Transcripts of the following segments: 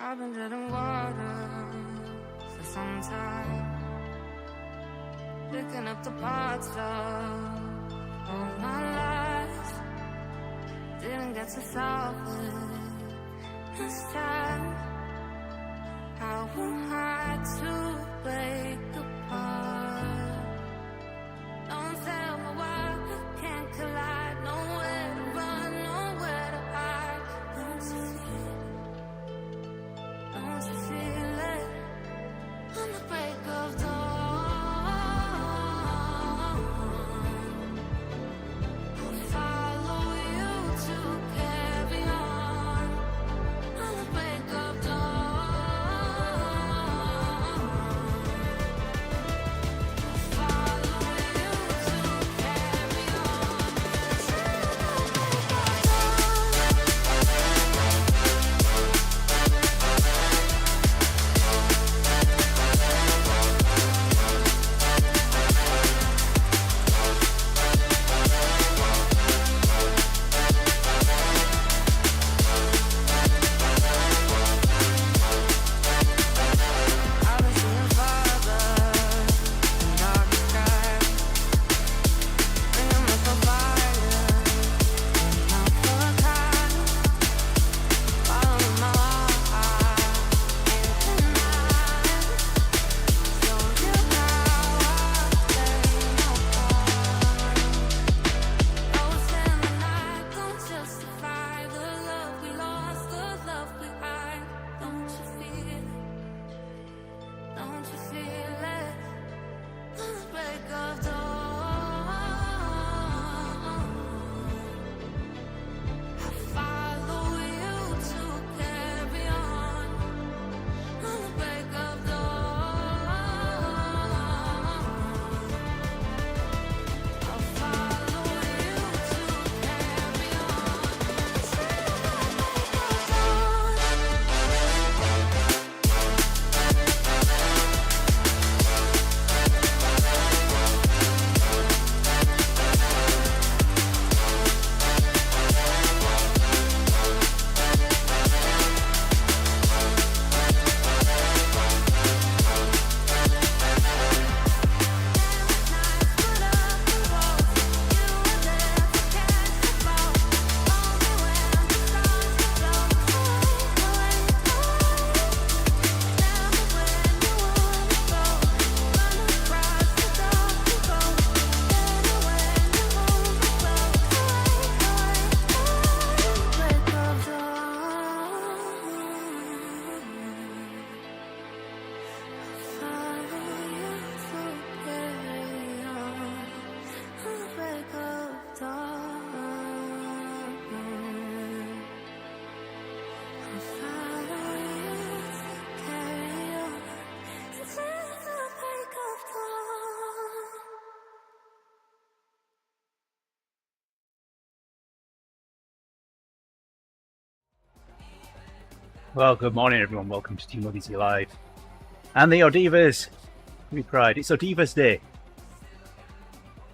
I've been drinking water for some time, picking up the parts of all my life. Didn't get to solve it this time. How am I to break apart? Don't tell me why we can't collide. Nowhere to run, nowhere to hide. Don't you feel it? Don't you feel it? On the break of dawn, I'll follow you to carry on. On the break of dawn, I'll follow you to carry on. I've been seeing farther in dark skies, bringing me for fire, not for a kind. Following my heart, can't deny. Show you how I play no part. Ghosts in the night don't justify the love we lost, the love we hide. Don't you feel it? Don't you feel it? On the break of dawn, I follow you to carry on. On the break of dawn, I'll follow you to carry on. Say Well, good morning, everyone. Welcome to TeamODZ Live and the ODivaZ. We pride. It's ODivaZ Day.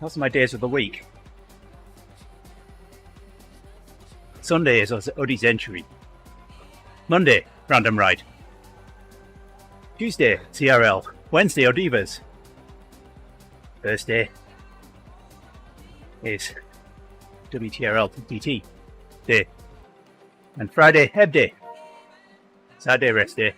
Those are my days of the week. Sunday is ODivaZ entry. Monday, random ride. Tuesday, CRL. Wednesday, ODivaZ. Thursday is WTRL TT Day. And Friday, Heb Day. Saturday, rest day.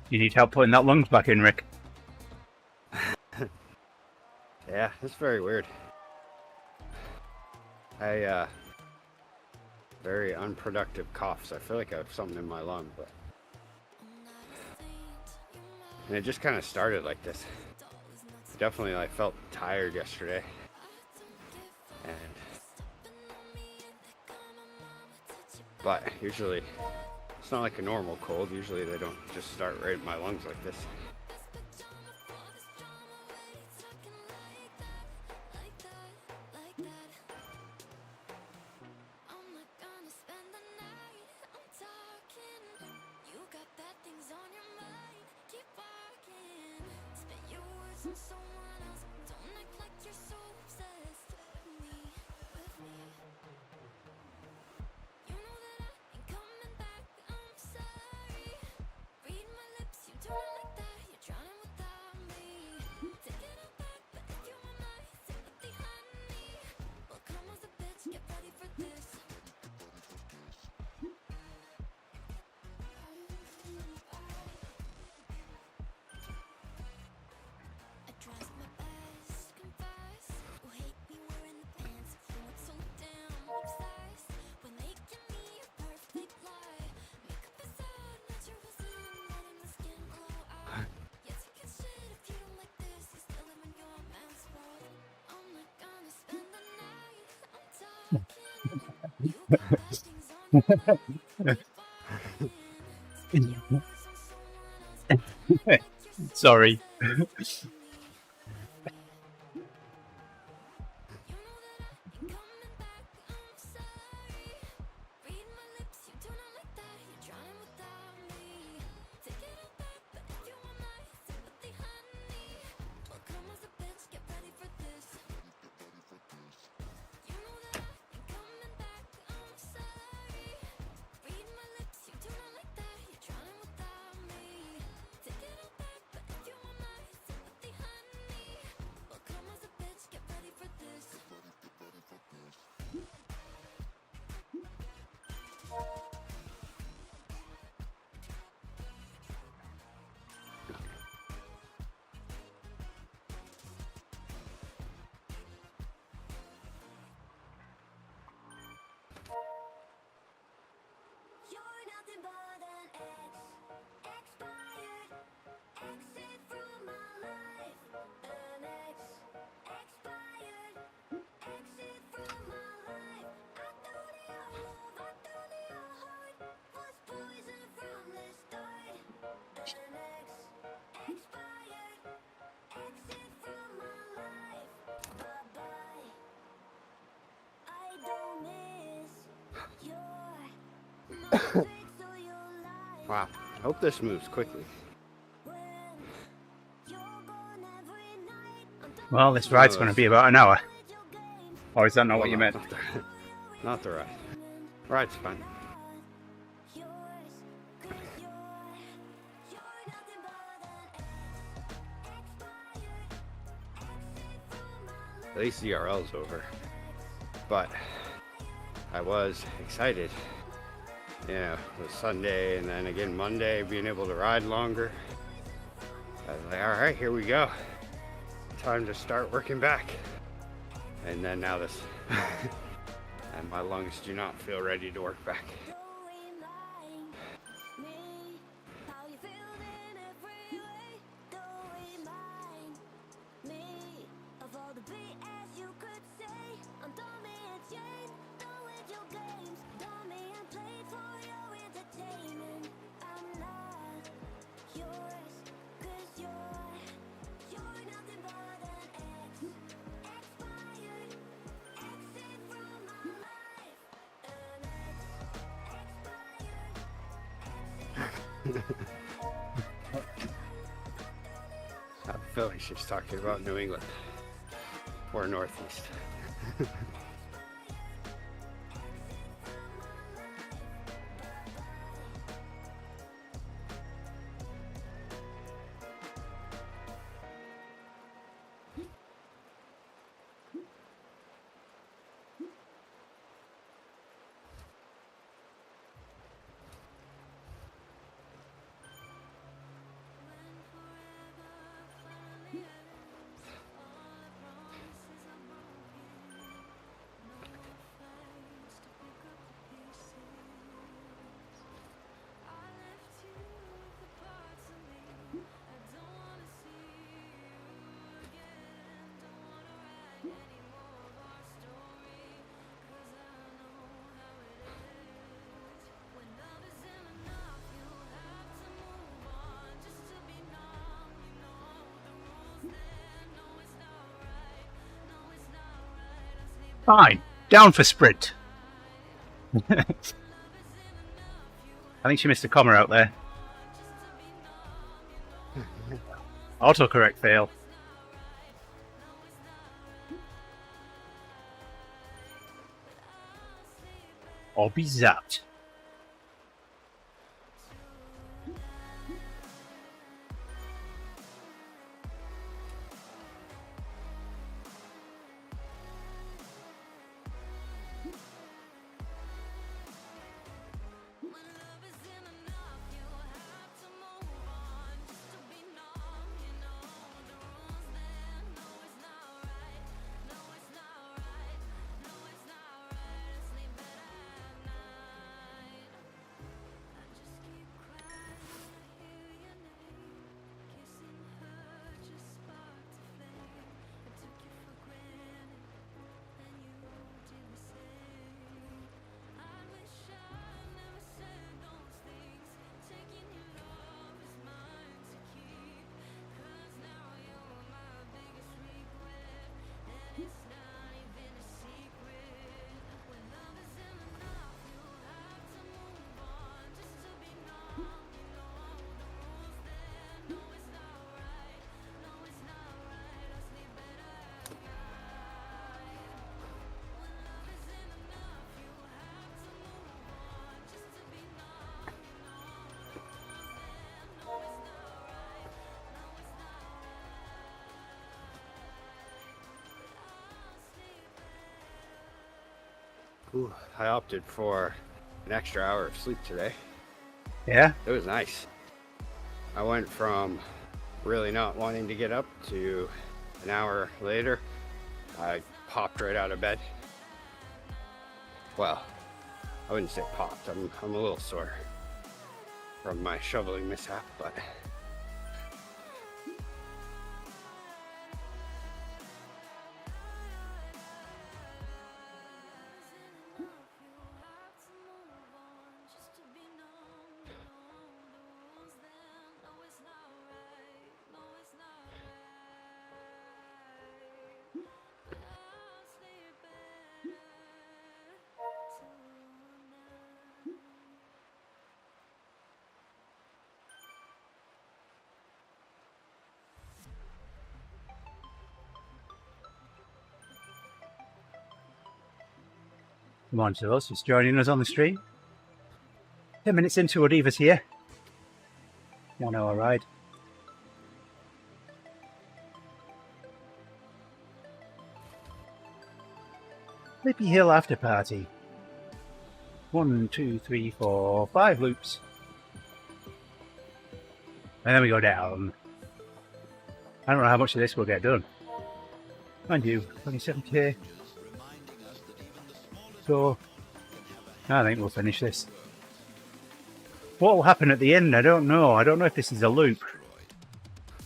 You need help putting that lungs back in, Rick? Yeah, it's very weird. Very unproductive coughs. I feel like I have something in my lung, but and it just kind of started like this. Definitely, I felt tired yesterday, but usually it's not like a normal cold. Usually they don't just start right in my lungs like this. things on your mind, keep walking. Sorry. Wow. I hope this moves quickly. Well, this ride's going to be about an hour. Or is that not what you meant? Not the ride. Ride's fine. At least the RL's over. But I was excited. Yeah, it was Sunday and then again Monday, being able to ride longer. I was like, all right, here we go. Time to start working back. And then now this, and my lungs do not feel ready to work back. I feel like she's talking about New England or Northeast. Fine. Down for sprint. I think she missed a comma out there. Autocorrect fail. Or be zapped. Ooh, I opted for an extra hour of sleep today. Yeah? It was nice. I went from really not wanting to get up to an hour later, I popped right out of bed. Well, I wouldn't say popped. I'm a little sore from my shoveling mishap, but Come on, Jules, just joining us on the stream. 10 minutes into ODivaZ here. 1 hour ride. Libby Hill after party. 1, 2, 3, 4, 5 loops. And then we go down. I don't know how much of this will get done. Mind you, 27k. So, I think we'll finish this. What will happen at the end? I don't know. I don't know if this is a loop.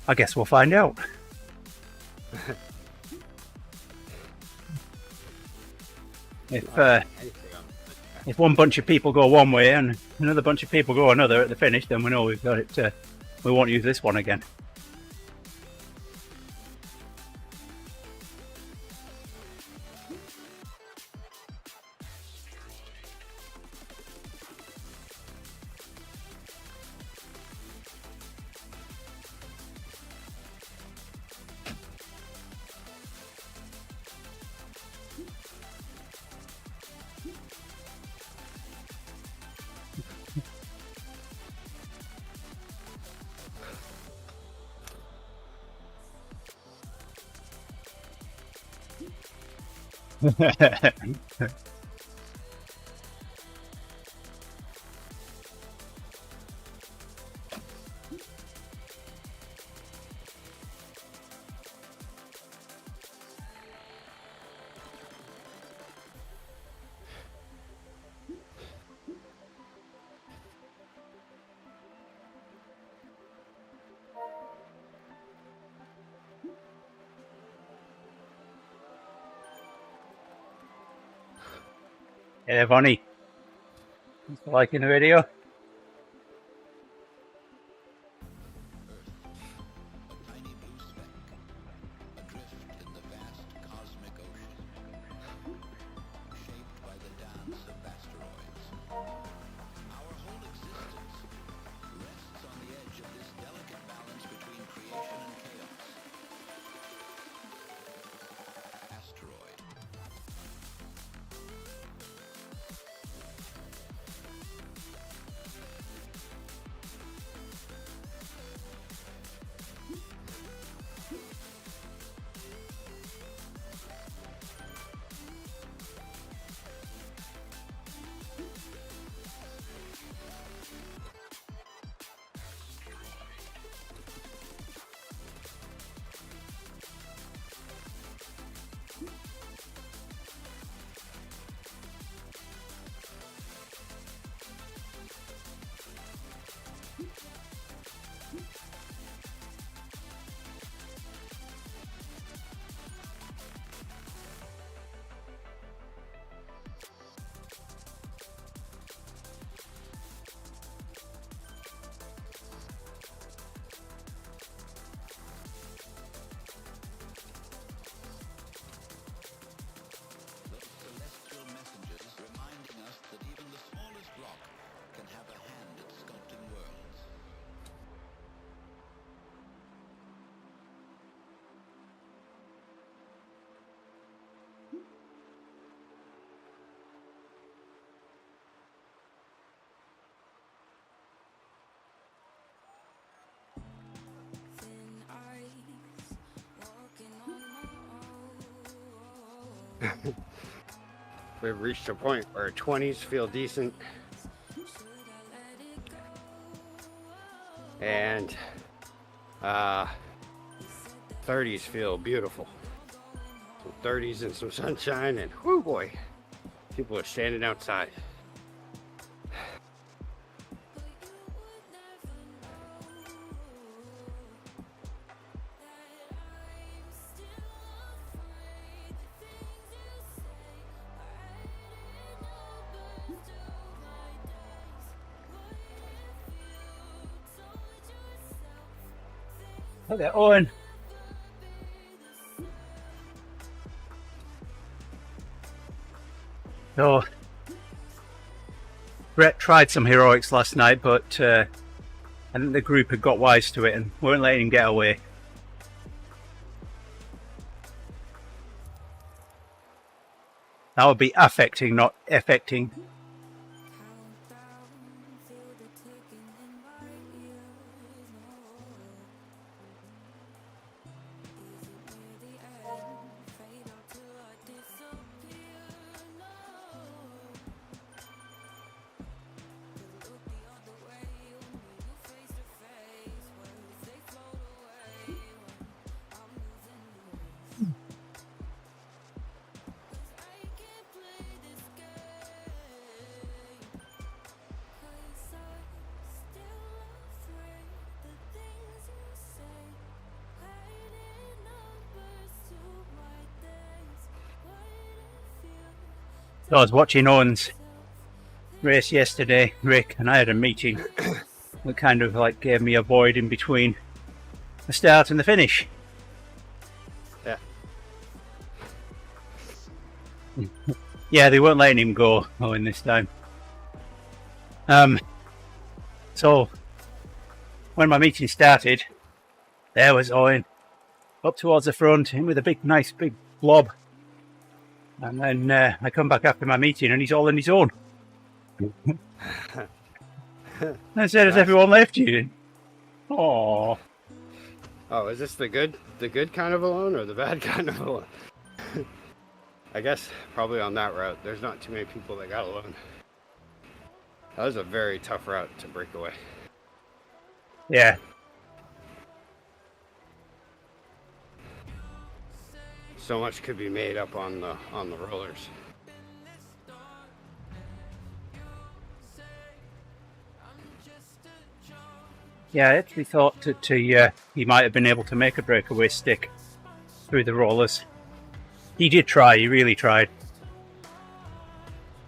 I guess we'll find out. If one bunch of people go one way and another bunch of people go another at the finish, then we know we've got it. We won't use this one again. Hey, Vonnie. Thanks for liking the video. we've reached a point where 20s feel decent. And 30s feel beautiful. Some 30s and some sunshine, and whoo boy, people are standing outside. Look at Owen. So, Brett tried some heroics last night, but I think the group had got wise to it and weren't letting him get away. That would be affecting, not affecting. So I was watching Owen's race yesterday, Rick, and I had a meeting that kind of like gave me a void in between the start and the finish. Yeah. Yeah, they weren't letting him go, Owen, this time. So when my meeting started, there was Owen up towards the front, in with a nice big blob. And then I come back after my meeting and he's all on his own. I said, has everyone left you? Oh. Oh, is this the good kind of alone or the bad kind of alone? I guess probably on that route, there's not too many people that got alone. That was a very tough route to break away. Yeah. So much could be made up on the rollers. Yeah, I actually thought that he might have been able to make a breakaway stick through the rollers. He did try, he really tried.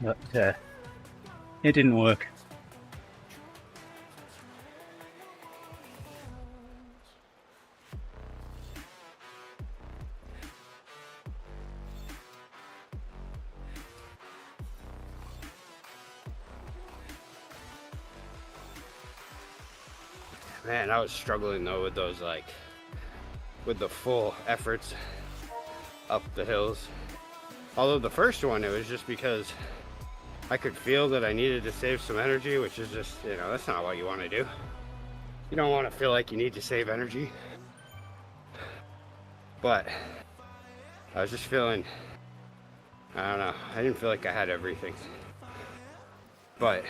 But it didn't work. Man, I was struggling though with those, like, with the full efforts up the hills. Although the first one, it was just because I could feel that I needed to save some energy, which is just, you know, that's not what you want to do. You don't want to feel like you need to save energy. But I was just feeling, I don't know, I didn't feel like I had everything. But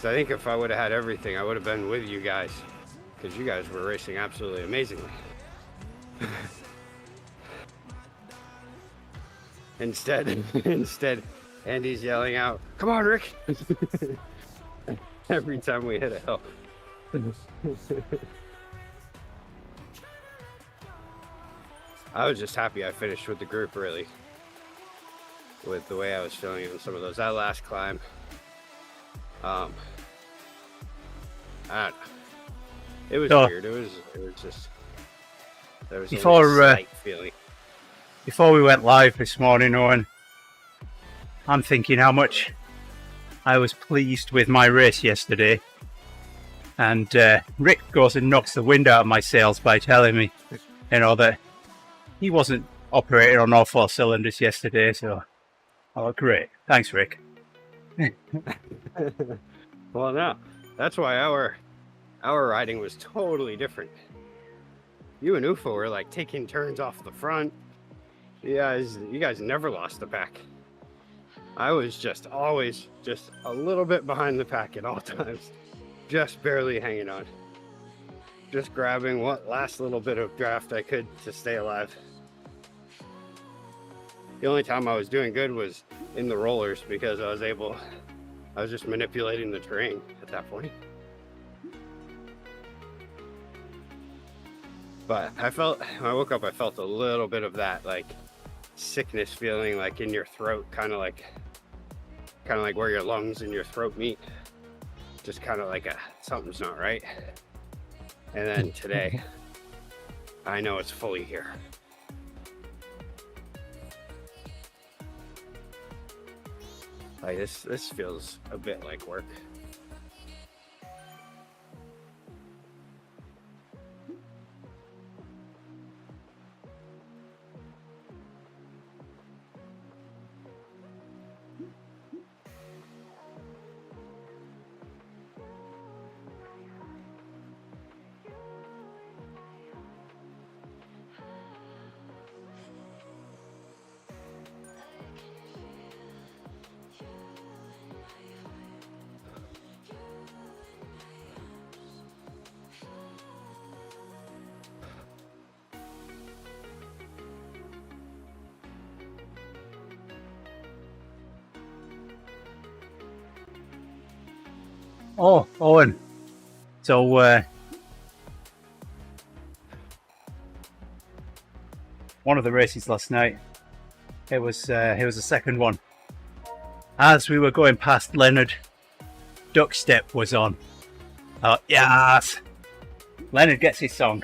so I think if I would have had everything, I would have been with you guys, because you guys were racing absolutely amazingly. Instead, Andy's yelling out, "Come on, Rick!" every time we hit a hill. I was just happy I finished with the group, really, with the way I was feeling on some of those. That last climb, I don't know. It was weird. It was just, there was a slight feeling. Before we went live this morning, Owen, I'm thinking how much I was pleased with my race yesterday. And Rick goes and knocks the wind out of my sails by telling me, you know, that he wasn't operating on all four cylinders yesterday. So, oh, great. Thanks, Rick. Well, no, that's why our riding was totally different. You and Ufo were like taking turns off the front. You guys never lost the pack. I was just always just a little bit behind the pack at all times, just barely hanging on, just grabbing what last little bit of draft I could to stay alive. The only time I was doing good was in the rollers because I was just manipulating the terrain at that point. But when I woke up, I felt a little bit of that like sickness feeling, like in your throat, kind of like where your lungs and your throat meet. Just kind of like something's not right. And then today, I know it's fully here. Like this feels a bit like work. Oh, Owen. So, one of the races last night, it was the second one. As we were going past, Leonard, Duck Step was on. Yes! Leonard gets his song.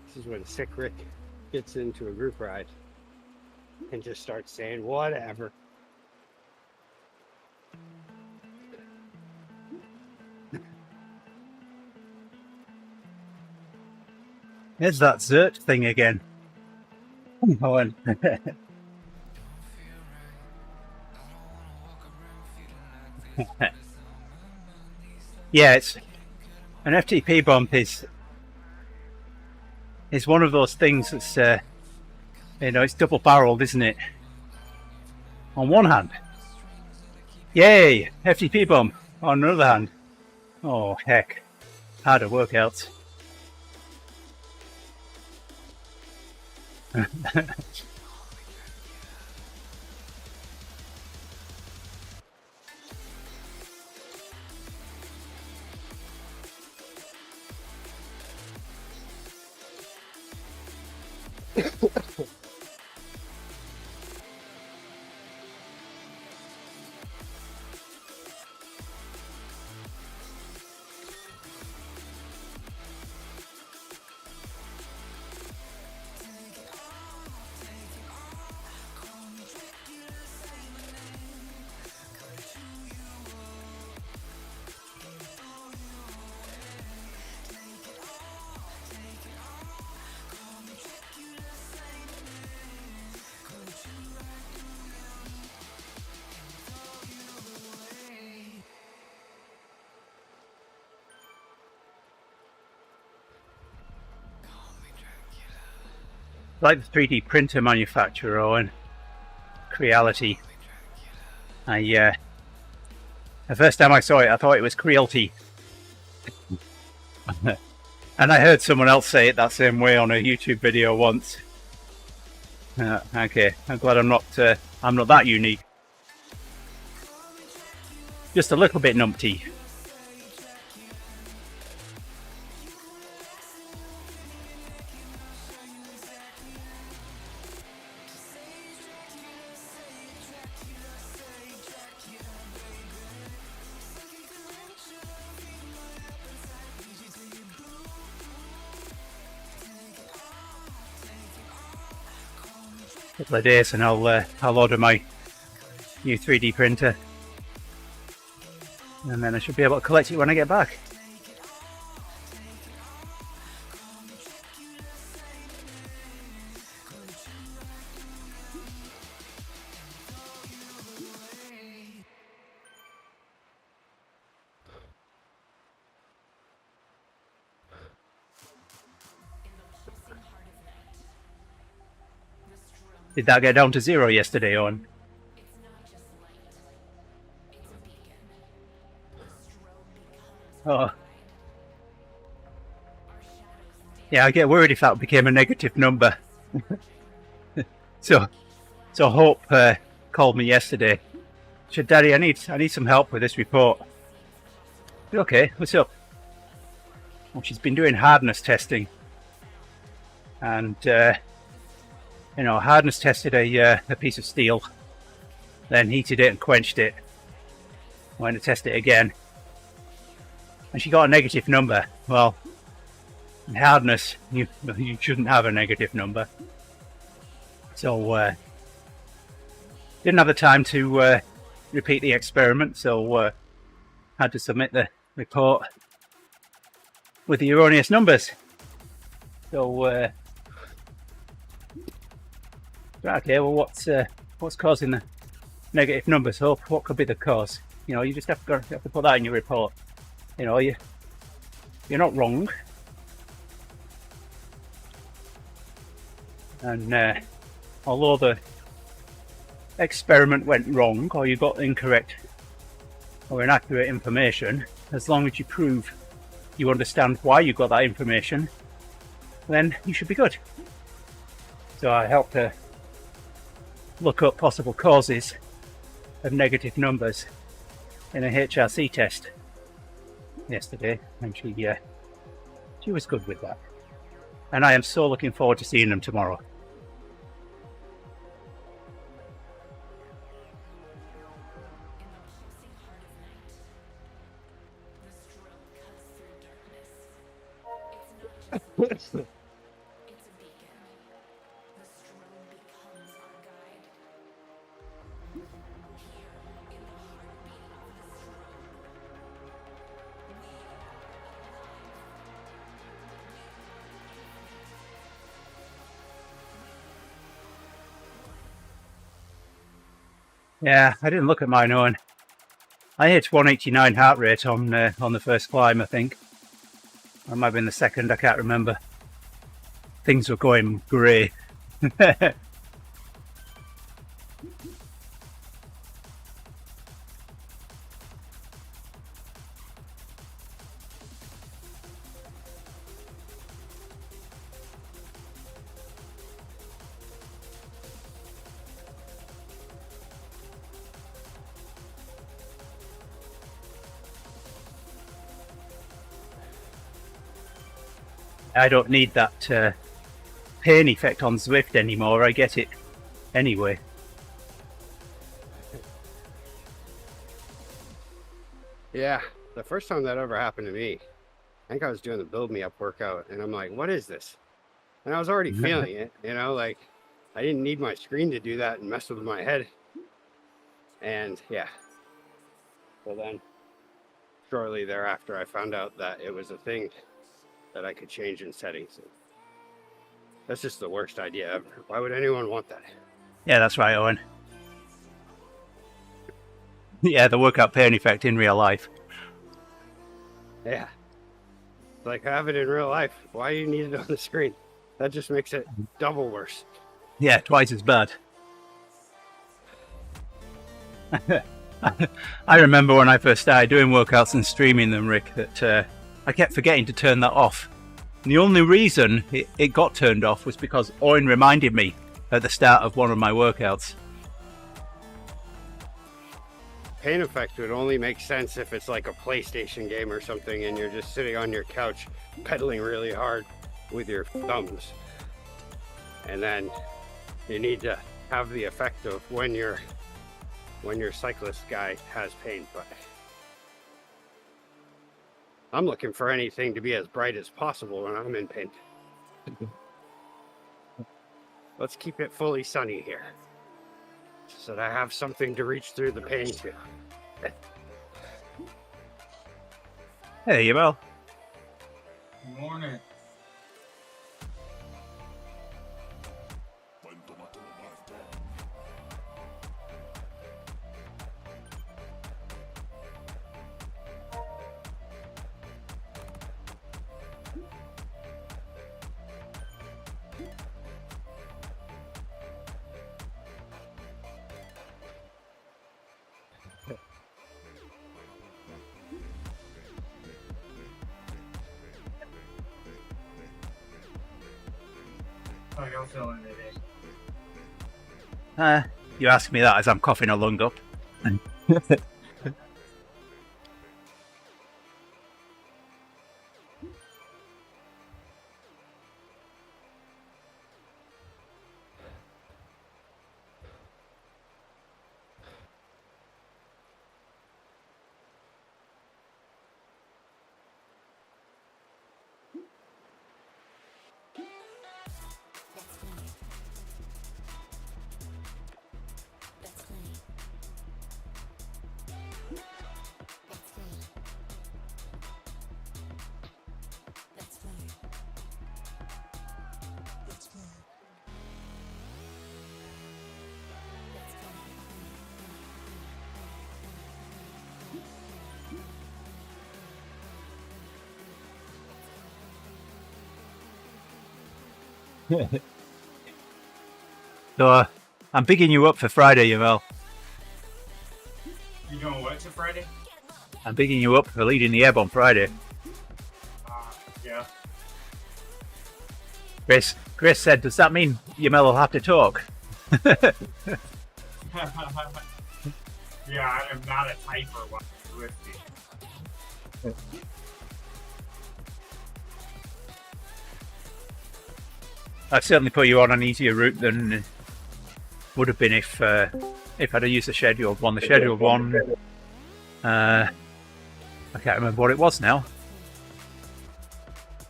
This is when sick Rick gets into a group ride and just starts saying whatever. There's that Zert thing again. Oh, and yeah, it's an FTP bump is one of those things that's it's double-barreled, isn't it? On one hand, yay, FTP bump. On the other hand, oh heck, harder workouts. Like the 3D printer manufacturer, Owen, Creality. The first time I saw it, I thought it was Creality. And I heard someone else say it that same way on a YouTube video once. Okay, I'm glad I'm not that unique. Just a little bit numpty. Couple of days and I'll order my new 3D printer, and then I should be able to collect it when I get back. Did that get down to 0 yesterday, Owen? Oh. Yeah, I get worried if that became a negative number. So Hope called me yesterday. She said, "Daddy, I need some help with this report." Okay, what's up? Well, she's been doing hardness testing, and hardness tested a piece of steel, then heated it and quenched it. Went to test it again, and she got a negative number. Well, in hardness, you shouldn't have a negative number. So didn't have the time to repeat the experiment, so had to submit the report with the erroneous numbers. So okay, well, what's causing the negative numbers, Hope? What could be the cause? You just have to put that in your report. You're not wrong. And although the experiment went wrong, or you got incorrect or inaccurate information, as long as you prove you understand why you got that information, then you should be good. So I helped her look up possible causes of negative numbers in a HRC test yesterday, and she was good with that. And I am so looking forward to seeing them tomorrow. Yeah, I didn't look at mine, Owen. I hit 189 heart rate on the first climb, I think. Or it might have been the second, I can't remember. Things were going grey. I don't need that pain effect on Zwift anymore. I get it anyway. Yeah, the first time that ever happened to me, I think I was doing the build me up workout, and I'm like, what is this? And I was already feeling it, you know, like I didn't need my screen to do that and mess with my head. And yeah, so then shortly thereafter, I found out that it was a thing that I could change in settings. That's just the worst idea ever. Why would anyone want that? Yeah, that's right, Owen. Yeah, the workout pain effect in real life. Yeah. Like, have it in real life. Why do you need it on the screen? That just makes it double worse. Yeah, twice as bad. I remember when I first started doing workouts and streaming them, Rick, that I kept forgetting to turn that off. And the only reason it got turned off was because Owen reminded me at the start of one of my workouts. Pain effect would only make sense if it's like a PlayStation game or something and you're just sitting on your couch pedaling really hard with your thumbs. And then you need to have the effect of when your cyclist guy has pain. But I'm looking for anything to be as bright as possible when I'm in pain. Let's keep it fully sunny here, so that I have something to reach through the pain to. Hey, you well? Good morning. How y'all feeling today? You ask me that as I'm coughing a lung up. So, I'm picking you up for Friday, Yavel. You doing what to Friday? I'm picking you up for leading the ebb on Friday. Yeah. Grace said, does that mean Yavel will have to talk? Yeah, I am not a typer while you're with me. I've certainly put you on an easier route than would have been if I'd have used the scheduled one. The scheduled one, I can't remember what it was now.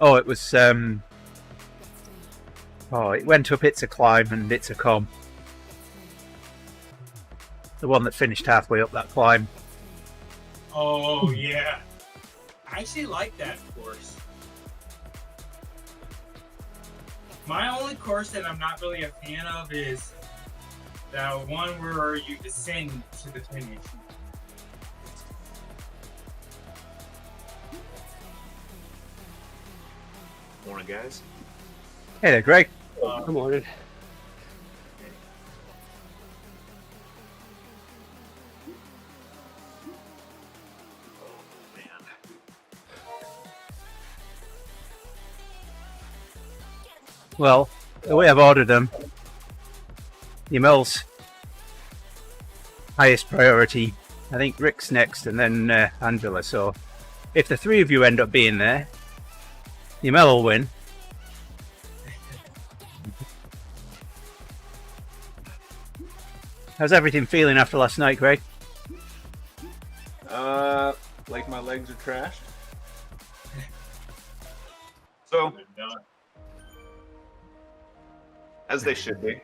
Oh, it was Oh, it went up It's a Climb and It's a Com. The one that finished halfway up that climb. Oh, yeah. I actually like that course. My only course that I'm not really a fan of is that one where you descend to the finish. Morning, guys. Hey there, Greg. Good morning. Well, the way I've ordered them, Yamel's highest priority. I think Rick's next, and then Angela. So, if the three of you end up being there, Yamel will win. How's everything feeling after last night, Greg? Like my legs are trashed. So, as they should be.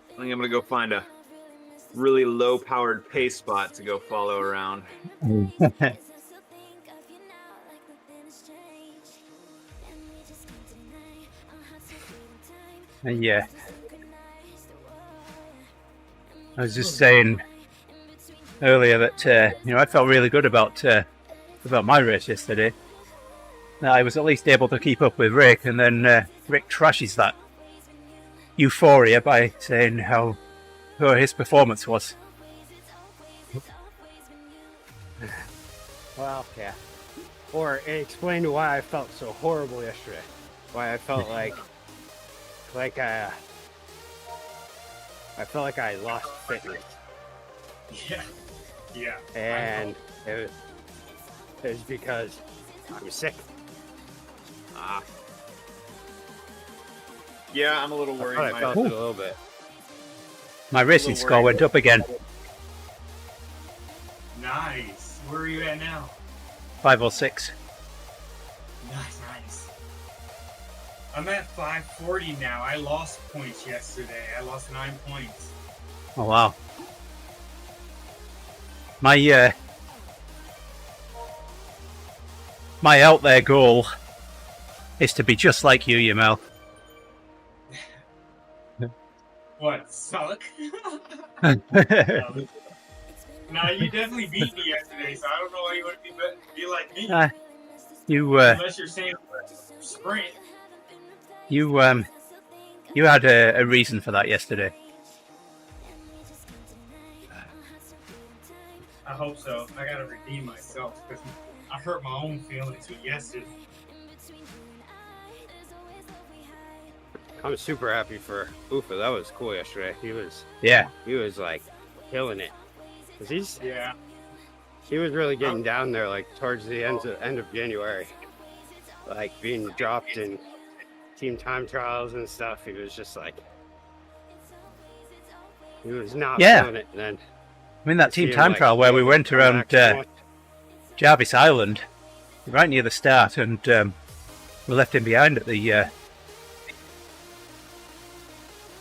I think I'm gonna go find a really low-powered pace spot to go follow around. Yeah. I was just saying earlier that I felt really good about my race yesterday. That I was at least able to keep up with Rick, and then Rick trashes that euphoria by saying how poor his performance was. Well, yeah. Or it explained why I felt so horrible yesterday. Why I felt like I felt like I lost fitness. Yeah. Yeah. And it was because I was sick. Yeah, I'm a little worried. I felt it a little bit. My racing score went up again. Nice. Where are you at now? 506. Nice. I'm at 540 now. I lost points yesterday. I lost 9 points. Oh wow. My out there goal is to be just like you, Yamel. What, suck? Nah, you definitely beat me yesterday, so I don't know why you want to be like me. Unless you're saying sprint. You had a reason for that yesterday. I hope so. I gotta redeem myself because I hurt my own feelings with yesterday. I'm super happy for Ufa. That was cool yesterday. He was like killing it. 'Cause he was really getting down there like towards the end of January, like being dropped in team time trials and stuff. He was just like he was not feeling it. And then I mean that team time trial where we went around Jarvis Island, right near the start, and we left him behind at the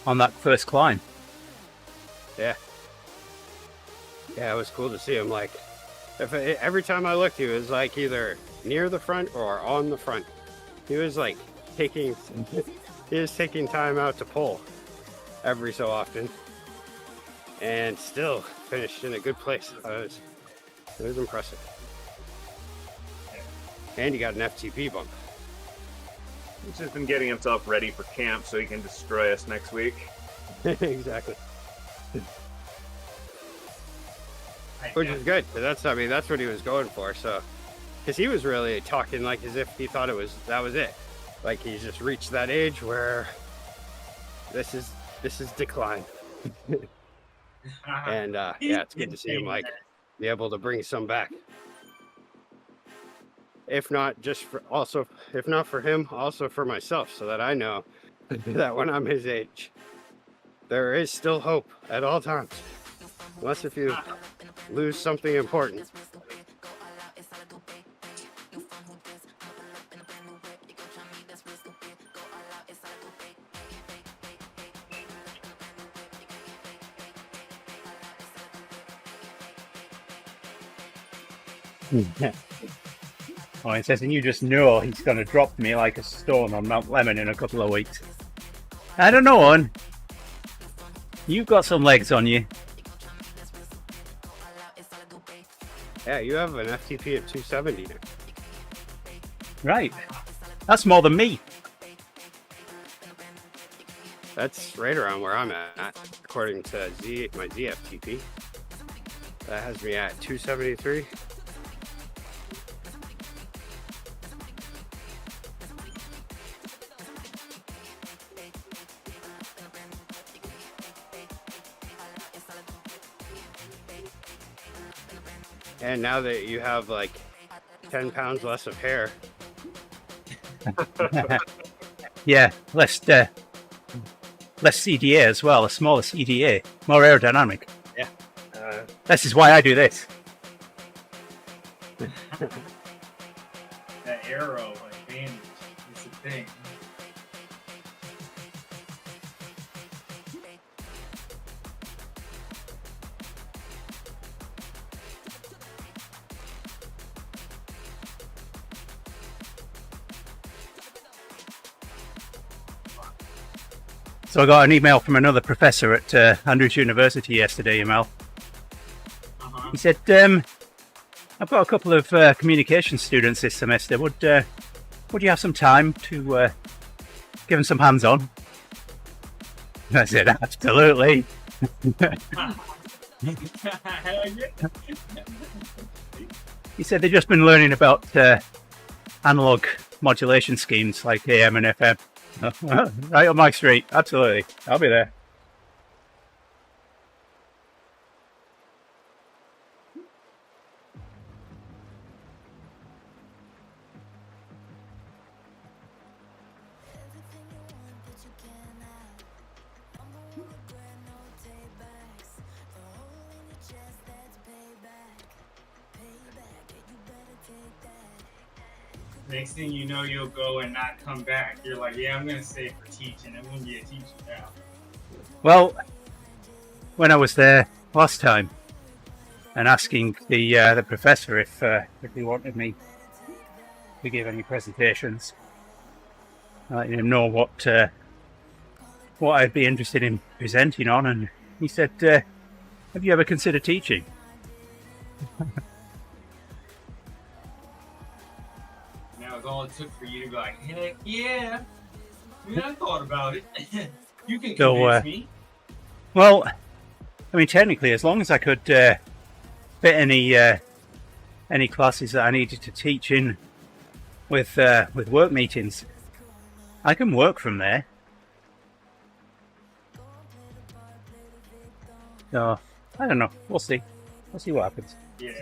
on that first climb. Yeah, it was cool to see him. Like, every time I looked, he was like either near the front or on the front. He was like taking time out to pull every so often, and still finished in a good place. It was impressive. And he got an FTP bump. He's just been getting himself ready for camp so he can destroy us next week. Exactly. Which is good. That's what he was going for. So, because he was really talking like as if he thought that was it. Like he's just reached that age where this is decline. And it's good to see him like be able to bring some back. If not for him, also for myself, so that I know that when I'm his age, there is still hope at all times. Unless if you lose something important. Oh, it says, and you just know he's going to drop me like a stone on Mount Lemon in a couple of weeks. I don't know, Owen. You've got some legs on you. Yeah, you have an FTP of 270 now. Right. That's more than me. That's right around where I'm at, according to my ZFTP. That has me at 273. And now that you have like 10 pounds less of hair. Yeah, less CDA as well, a smaller CDA, more aerodynamic. Yeah. This is why I do this. That arrow advantage is the thing. So I got an email from another professor at Andrews University yesterday, Mel. He said, I've got a couple of communication students this semester. Would you have some time to give them some hands-on? I said, absolutely. He said they've just been learning about analog modulation schemes like AM and FM. Right on my street, absolutely. I'll be there. Next thing you know, you'll go and not come back. You're like, yeah, I'm going to stay for teaching. I'm going to be a teacher now. Well, when I was there last time and asking the professor if he wanted me to give any presentations, I let him know what I'd be interested in presenting on, and he said, have you ever considered teaching? All it took for you to be like, heck yeah. I mean, I thought about it. You can So, convince me. Well, I mean, technically, as long as I could fit any classes that I needed to teach in with work meetings, I can work from there. So, I don't know. We'll see. We'll see what happens. Yeah.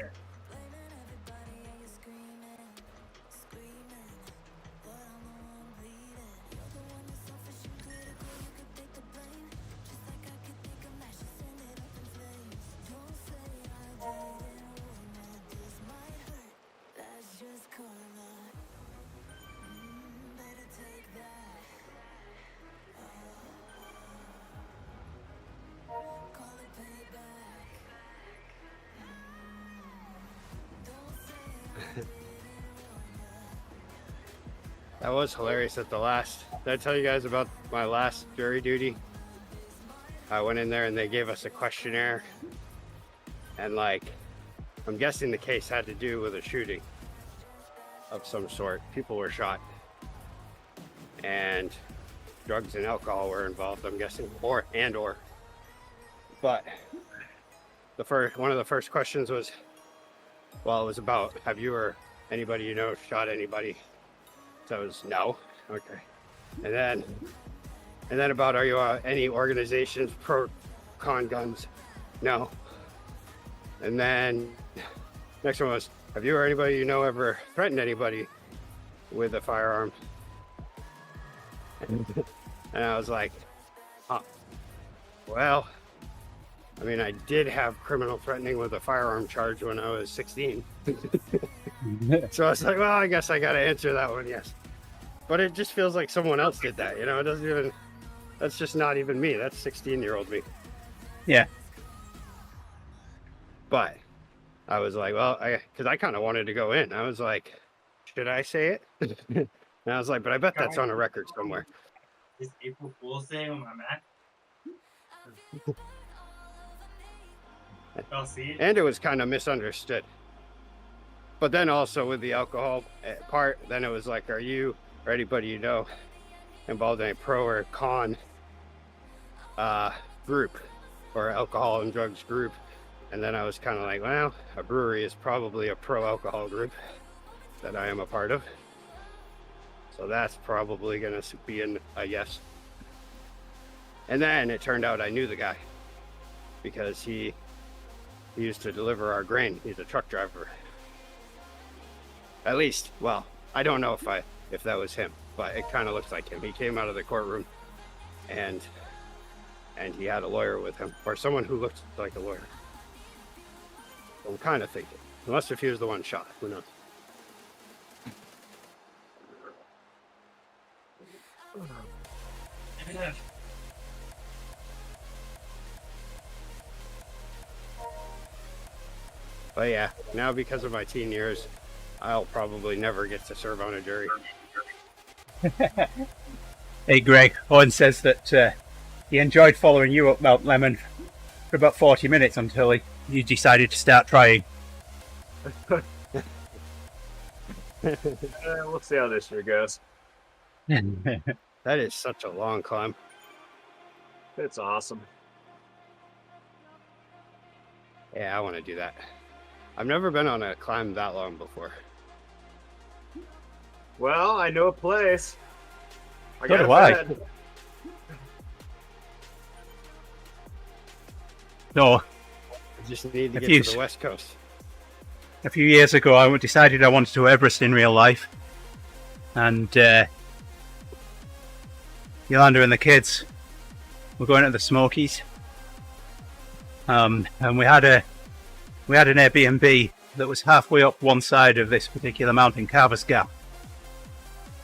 That was hilarious at the last. Did I tell you guys about my last jury duty? I went in there and they gave us a questionnaire. And like, I'm guessing the case had to do with a shooting of some sort. People were shot. And drugs and alcohol were involved, I'm guessing. Or. But one of the first questions was, well, it was about, have you or anybody you know shot anybody? So it was no. Okay. And then about, are you any organizations pro-con guns? No. And then next one was, have you or anybody you know ever threatened anybody with a firearm? And I was like, well, I mean, I did have criminal threatening with a firearm charge when I was 16. So I was like, well, I guess I got to answer that one, yes. But it just feels like someone else did that, you know? It doesn't even, that's just not even me. That's 16-year-old me. Yeah. But I was like, well, because I kind of wanted to go in. I was like, should I say it? And I was like, but I bet that's on a record somewhere. It's April Fool's Day on my Mac. Y'all see it? And it was kind of misunderstood. But then also with the alcohol part, then it was like, are you or anybody you know involved in a pro or con group or alcohol and drugs group? And then I was kind of like, well, a brewery is probably a pro alcohol group that I am a part of. So that's probably going to be a yes. And then it turned out I knew the guy because he used to deliver our grain. He's a truck driver. At least, well, I don't know if that was him, but it kind of looks like him. He came out of the courtroom and he had a lawyer with him, or someone who looked like a lawyer. I'm kind of thinking, unless if he was the one shot, who knows? But yeah, now because of my teen years, I'll probably never get to serve on a jury. Hey Greg, Owen says that he enjoyed following you up Mount Lemon for about 40 minutes until you decided to start trying. We'll see how this year goes. That is such a long climb. It's awesome. Yeah, I want to do that. I've never been on a climb that long before. Well, I know a place. I So got do a I. bed. No, I just need to If get you- to the West Coast. a few years ago I decided I wanted to do Everest in real life. And Yolanda and the kids were going to the Smokies. And we had an Airbnb that was halfway up one side of this particular mountain, Carver's Gap.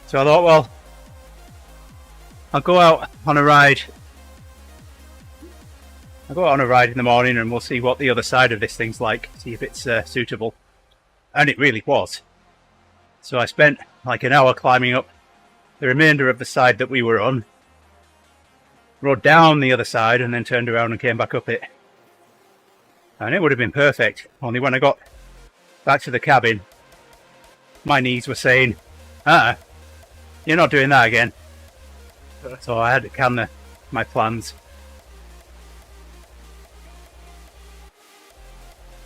So I thought, well, I'll go out on a ride. I'll go out on a ride in the morning and we'll see what the other side of this thing's like, see if it's suitable. And it really was. So I spent like an hour climbing up the remainder of the side that we were on, rode down the other side and then turned around and came back up it. And it would have been perfect, only when I got back to the cabin, my knees were saying, you're not doing that again. So I had to can my plans.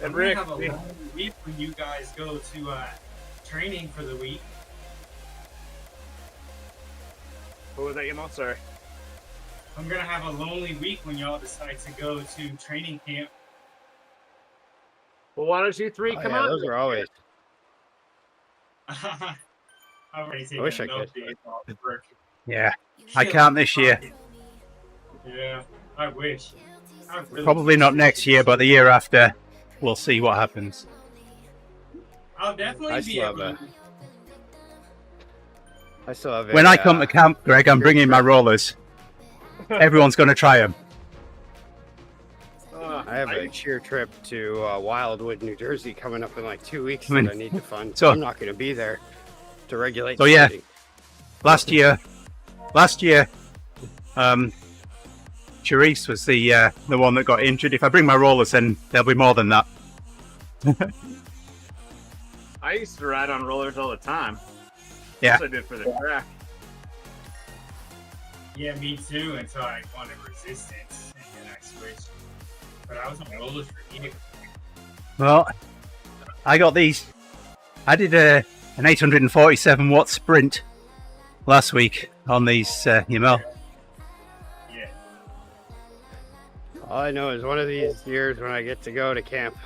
And We're Rick, gonna have a long week when you guys go to training for the week. what was that, you know? Sorry. I'm gonna have a lonely week when y'all decide to go to training camp. Well, why don't you three come out? Those are always. I've already taken wish I enough could. days off work. Yeah, I can't this year. Yeah, I wish. I really Probably not next year, but the year after, we'll see what happens. I'll definitely I be still able have to. I still have When I come to camp, Greg, I'm bringing my rollers. Everyone's going to try them. I have a cheer trip to Wildwood, New Jersey coming up in like 2 weeks I mean, that I need to fund. so- I'm not going to be there to regulate. So, yeah. shooting. Last year, Charisse was the one that got injured. If I bring my rollers, then there'll be more than that. I used to ride on rollers all the time. Yeah. That's what I did for the track. Yeah, me too, until I wanted resistance and then I switched. But I was on rollers for years. Well, I got these. I did an 847 watt sprint last week on these, Yeah. All I know is one of these years when I get to go to camp,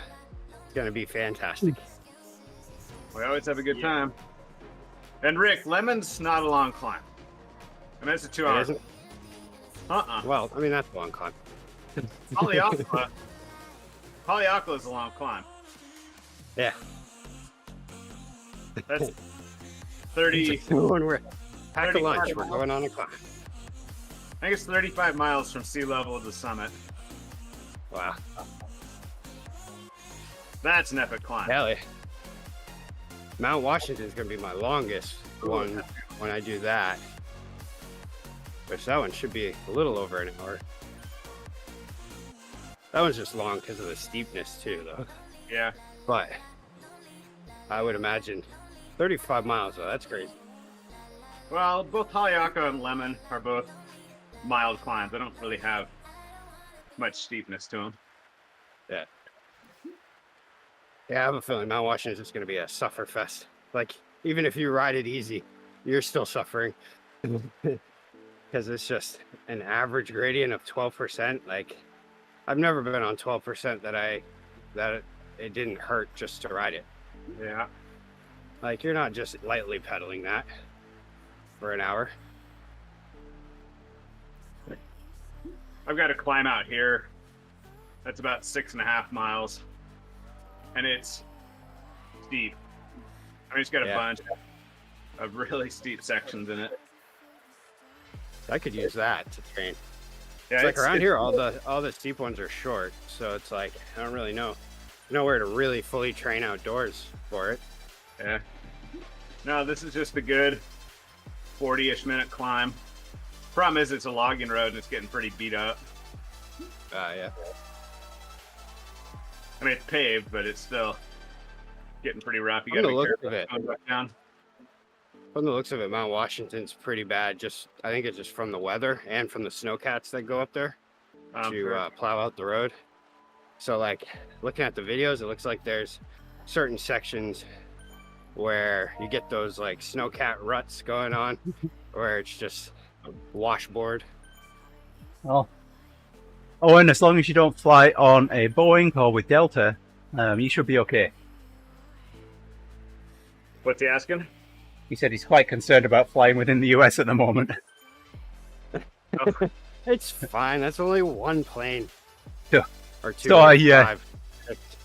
it's going to be fantastic. We always have a good Yeah. time. And Rick, Lemon's not a long climb. I mean, it's a 2 It hour. isn't? Uh-uh. Well, I mean, that's a long climb. Haleakala is a long climb. Yeah. That's 30. When we're pack a 35 lunch, we're miles. going on a climb. I think it's 35 miles from sea level to the summit. Wow. That's an epic climb. Hell yeah. Mount Washington is going to be my longest one when I do that. Which that one should be a little over an hour. That one's just long because of the steepness too, though. Yeah. But I would imagine 35 miles, though. That's crazy. Well, both Haleakala and Lemon are both mild climbs. They don't really have much steepness to them. Yeah. Yeah, I have a feeling Mount Washington is just going to be a suffer fest. Like, even if you ride it easy, you're still suffering. Because it's just an average gradient of 12%. Like, I've never been on 12% that it didn't hurt just to ride it. Yeah. Like, you're not just lightly pedaling that for an hour. I've got a climb out here that's about 6.5 miles, and it's steep. I mean, it's got a bunch of really steep sections in it. I could use that to train. Yeah, it's like around here, all the steep ones are short, so it's like I don't really know where to really fully train outdoors for it. Yeah. No, this is just a good 40-ish minute climb. Problem is, it's a logging road and it's getting pretty beat up. Yeah. I mean, it's paved, but it's still getting pretty rough. You From got the to be look careful of it. going back down. From the looks of it, Mount Washington's pretty bad. I think it's just from the weather and from the snowcats that go up there to plow out the road. So, like, looking at the videos, it looks like there's certain sections where you get those like snowcat ruts going on, where it's just washboard. Oh, and as long as you don't fly on a Boeing or with Delta, you should be okay. What's he asking? He said he's quite concerned about flying within the US at the moment. Oh. It's fine. That's only one plane. Yeah. Or two. So five.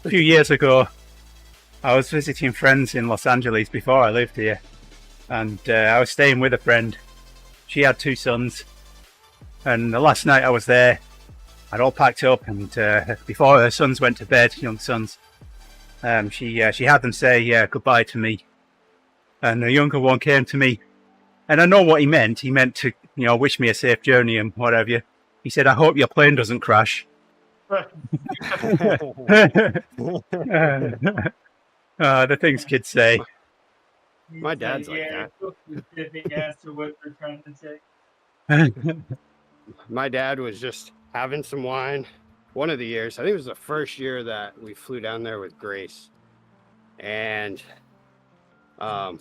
A few years ago, I was visiting friends in Los Angeles before I lived here, and I was staying with a friend. She had 2 sons, and the last night I was there, I'd all packed up, and before her sons went to bed, young sons, she had them say goodbye to me. And the younger one came to me, and I know what he meant. He meant to, wish me a safe journey and whatever. He said, "I hope your plane doesn't crash." The things kids say. My dad's like that. Specific as to what they're trying to say. My dad was just having some wine one of the years. I think it was the first year that we flew down there with Grace. And the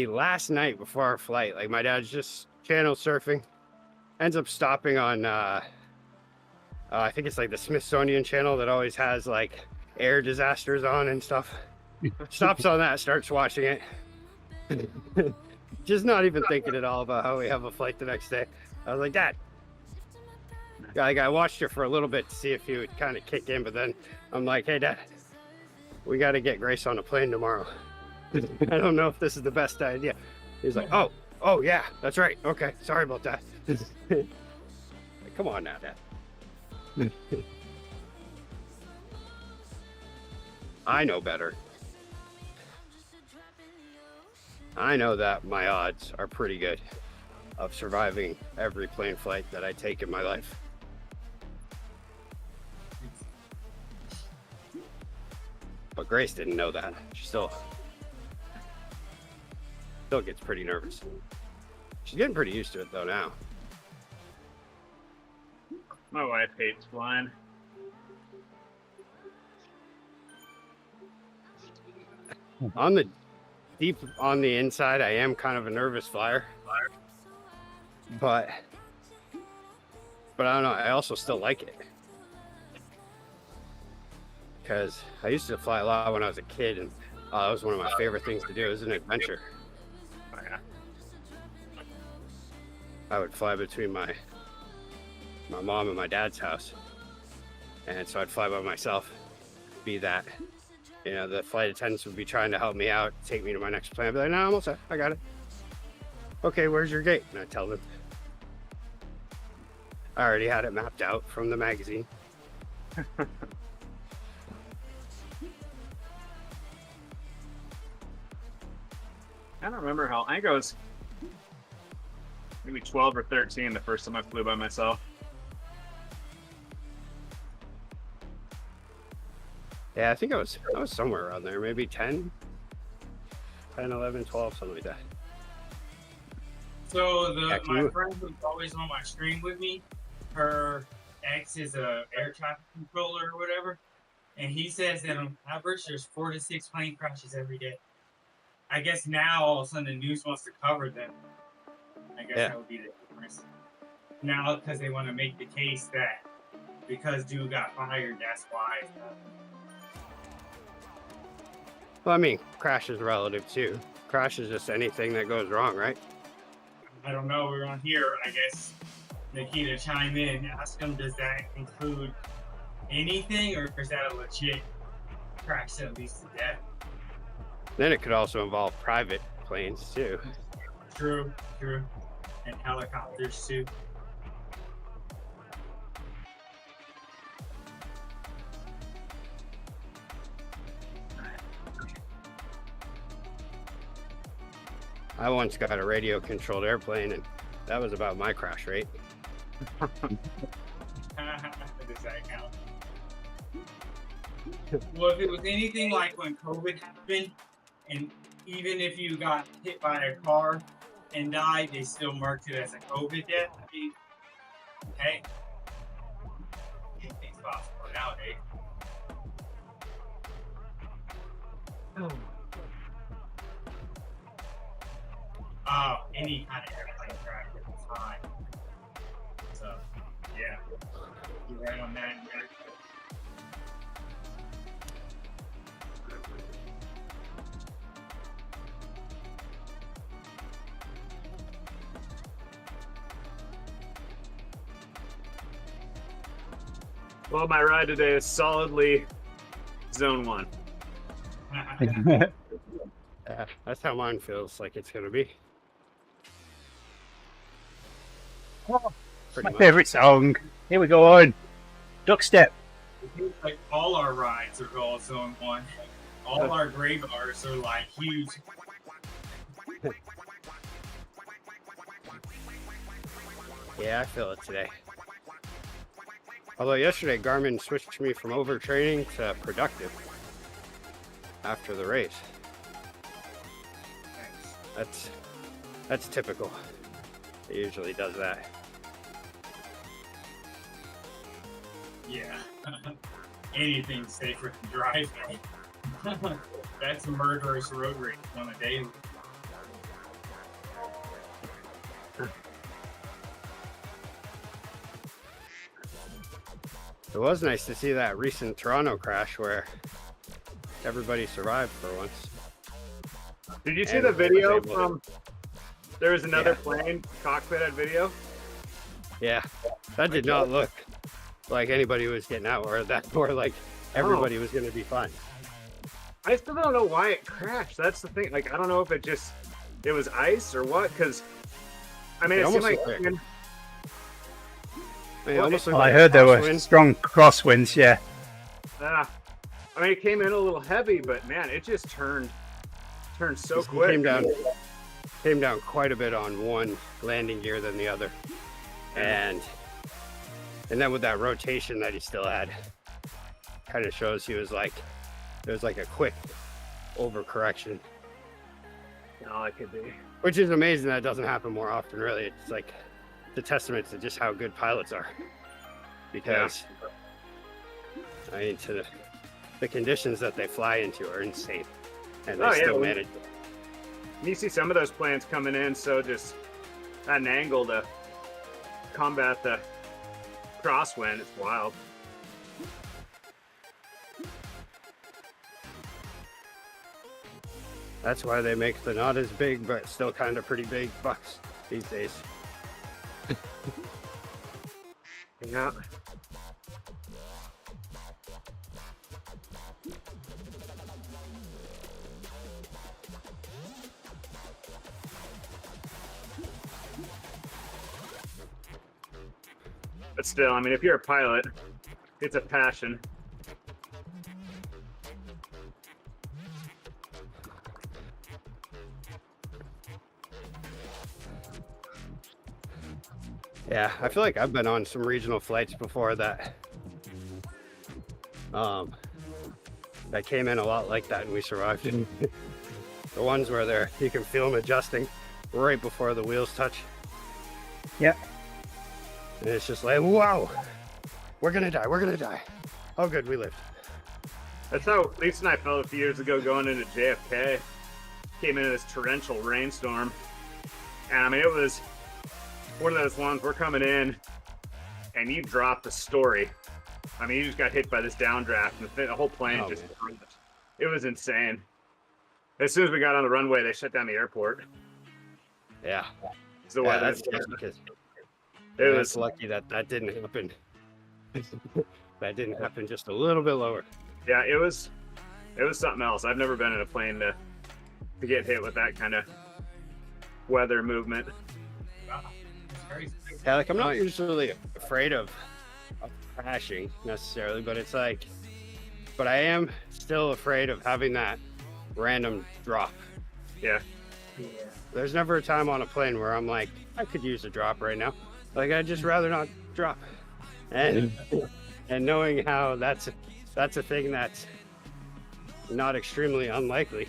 last night before our flight, like my dad's just channel surfing, ends up stopping on I think it's like the Smithsonian channel that always has like air disasters on and stuff. Stops on that, starts watching it. Just not even thinking at all about how we have a flight the next day. I was like, Dad. Like, I watched it for a little bit to see if he would kind of kick in, but then I'm like, hey, Dad, we got to get Grace on a plane tomorrow. I don't know if this is the best idea. He's like, oh yeah, that's right. Okay, sorry about that. Like, come on now, Dad. I know better. I know that my odds are pretty good of surviving every plane flight that I take in my life. But Grace didn't know that. She still gets pretty nervous. She's getting pretty used to it though now. My wife hates flying. On the deep on the inside, I am kind of a nervous flyer. But I don't know, I also still like it. Because I used to fly a lot when I was a kid, and that was one of my favorite things to do. It was an adventure. Oh, yeah. I would fly between my mom and my dad's house. And so I'd fly by myself, be that. The flight attendants would be trying to help me out, take me to my next plane. I'd be like, no, I'm all set. I got it. Okay, where's your gate? And I'd tell them. I already had it mapped out from the magazine. I don't remember how. I think I was maybe 12 or 13 the first time I flew by myself. Yeah, I think I was somewhere around there, maybe 10, 11, 12, something like that. So Yeah, my friend who's always on my stream with me, her ex is a air traffic controller or whatever, and he says that on average there's 4 to 6 plane crashes every day. I guess now all of a sudden the news wants to cover them. I guess that would be the difference. Now because they want to make the case that because dude got fired, that's why. Well, I mean, crash is relative too. Crash is just anything that goes wrong, right? I don't know. We're on here. I guess Nikita chime in. Ask him, does that include anything, or is that a legit crash that leads to death? Then it could also involve private planes too. True, true. And helicopters too. I once got a radio controlled airplane and that was about my crash rate. Does that count? Well, if it was anything like when COVID happened, and even if you got hit by a car and died, they still marked it as a COVID death. I mean, hey, anything's possible nowadays. Any kind of airplane crash is fine. So, yeah, you're right on that. Well, my ride today is solidly zone 1. Yeah, that's how mine feels like it's gonna be. My favourite song. Here we go on. Duck Step. Like all our rides are all zone 1. All our gray bars are like huge. Yeah, I feel it today. Although yesterday Garmin switched me from overtraining to productive after the race. That's typical. It usually does that. Yeah. Anything safer than driving. That's a murderous road race on a daily. It was nice to see that recent Toronto crash where everybody survived for once. Did you see the video from? There was another plane cockpit at video. Yeah, that did not look like anybody was getting out, or like everybody was going to be fine. I still don't know why it crashed. That's the thing. Like, I don't know if it was ice or what. Because I mean, it seemed like. I heard there were strong crosswinds. Yeah. I mean, it came in a little heavy, but man, it just turned so quick. Came down quite a bit on one landing gear than the other, and then with that rotation that he still had, kind of shows it was like a quick overcorrection. No, it could be. Which is amazing that doesn't happen more often. Really, it's like the testament to just how good pilots are, because I mean, to the conditions that they fly into are insane, and they still manage. You see some of those planes coming in, so just at an angle to combat the crosswind. It's wild. That's why they make the not as big but still kind of pretty big bucks these days. Yeah. But still, I mean, if you're a pilot, it's a passion. Yeah, I feel like I've been on some regional flights before that that came in a lot like that, and we survived. The ones where you can feel them adjusting right before the wheels touch. Yeah. And it's just like, wow, we're gonna die, we're gonna die. Oh good, we lived. That's how Lisa and I felt a few years ago going into JFK. Came into this torrential rainstorm. And I mean, it was one of those ones, we're coming in and you dropped the story. I mean, you just got hit by this downdraft and the whole plane it was insane. As soon as we got on the runway, they shut down the airport. Yeah. So Yeah, that's because it was lucky that didn't happen. That didn't happen just a little bit lower. Yeah, it was something else. I've never been in a plane to get hit with that kind of weather movement. Yeah, like I'm not usually afraid of crashing necessarily, but it's like, but I am still afraid of having that random drop. Yeah. There's never a time on a plane where I'm like, I could use a drop right now. Like I'd just rather not drop. And knowing how that's a thing that's not extremely unlikely.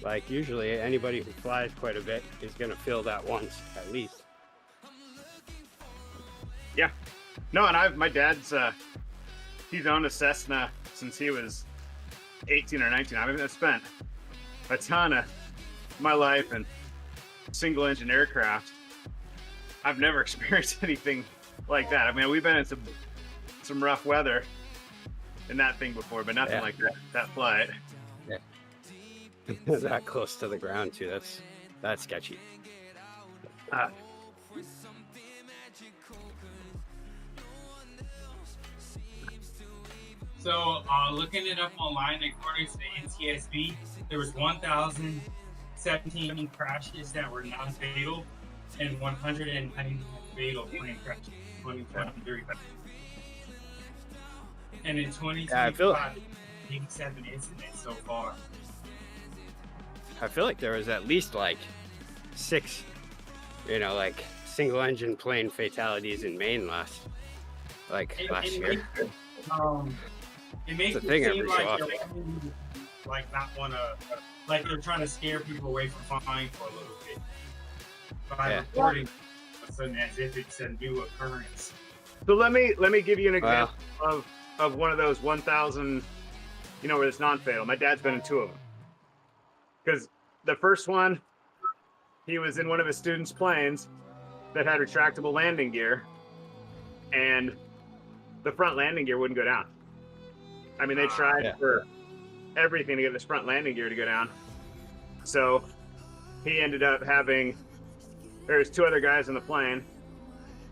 Like usually anybody who flies quite a bit is gonna feel that once at least. Yeah. No, and my dad's he's owned a Cessna since he was 18 or 19. I've spent a ton of my life in single engine aircraft. I've never experienced anything like that. I mean, we've been in some rough weather in that thing before, but nothing like that flight. Yeah. That close to the ground too. That's sketchy. So, looking it up online, according to the NTSB, there was 1,017 crashes that were non-fatal and 190 fatal plane crashes in 2023. And in 2025, 87 incidents so far. I feel like there was at least like 6, like single engine plane fatalities in Maine last year. It makes it seem like they're not want to, like they're trying to scare people away from flying for a little bit by reporting something as if it's a new occurrence. So let me give you an example of one of those 1,000, where it's non-fatal. My dad's been in 2 of them. Because the first one, he was in one of his students' planes that had retractable landing gear, and the front landing gear wouldn't go down. I mean, they tried for everything to get this front landing gear to go down. So he ended up there's 2 other guys in the plane.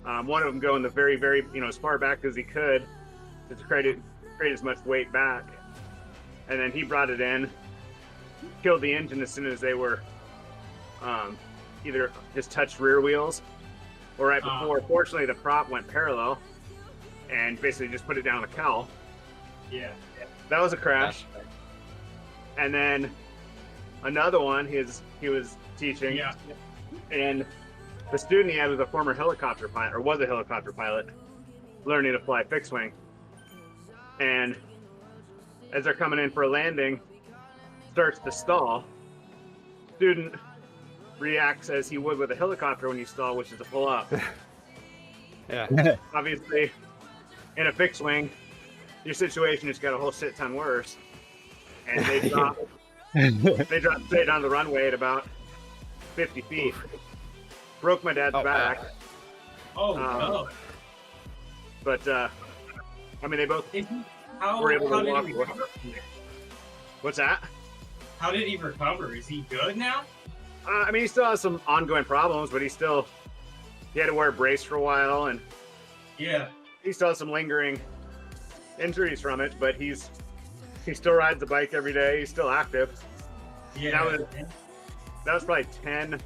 One of them going the very, very, as far back as he could to create as much weight back. And then he brought it in, killed the engine as soon as they were either just touched rear wheels or right before. Fortunately, the prop went parallel and basically just put it down on the cowl. Yeah. That was a crash. And then another one, he was teaching, and the student he had was a former helicopter pilot, or was a helicopter pilot, learning to fly fixed wing. And as they're coming in for a landing, starts to stall. Student reacts as he would with a helicopter when you stall, which is to pull up. Yeah. Obviously, in a fixed wing, your situation just got a whole shit ton worse. And they dropped straight down the runway at about 50 feet. Broke my dad's back. No. But I mean, they both were able to walk away. What's that? How did he recover? Is he good now? I mean, he still has some ongoing problems, but he had to wear a brace for a while, and he still has some lingering injuries from it. But he still rides the bike every day. He's still active. Yeah, that was probably at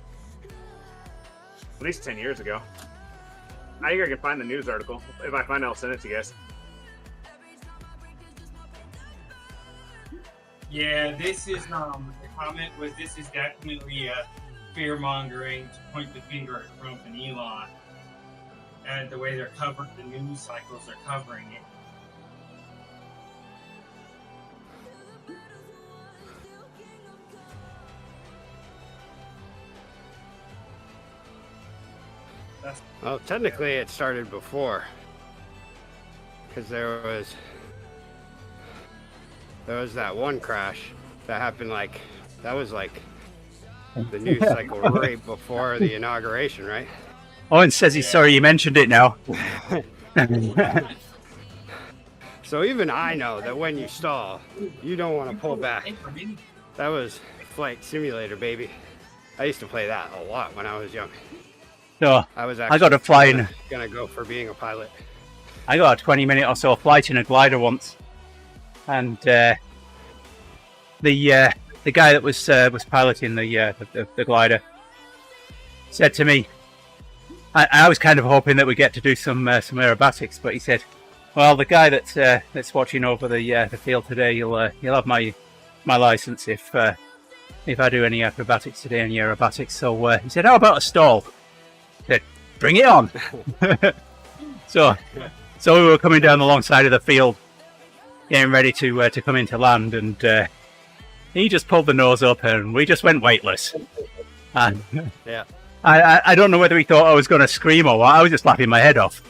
least 10 years ago. I think I can find the news article. If I find it, I'll send it to you guys. Yeah, this is the comment was this is definitely fear mongering to point the finger at Trump and Elon. and the way they're covering the news cycles are covering it. Well, technically it started before, because there was that one crash that happened, like, that was like the news cycle right before the inauguration, right? Owen says he's sorry you mentioned it now. So even I know that when you stall, you don't want to pull back. That was Flight Simulator, baby. I used to play that a lot when I was young. So I was I got a flying. Gonna go for being a pilot. I got a 20-minute or so flight in a glider once, and the guy that was piloting the glider said to me, I was kind of hoping that we get to do some aerobatics, but he said, "Well, the guy that's watching over the field today, he'll have my license if I do any acrobatics today, any aerobatics." So he said, "How about a stall?" I said, "Bring it on." So we were coming down the long side of the field, getting ready to come into land, and he just pulled the nose up, and we just went weightless. And yeah, I don't know whether he thought I was going to scream or what. I was just laughing my head off.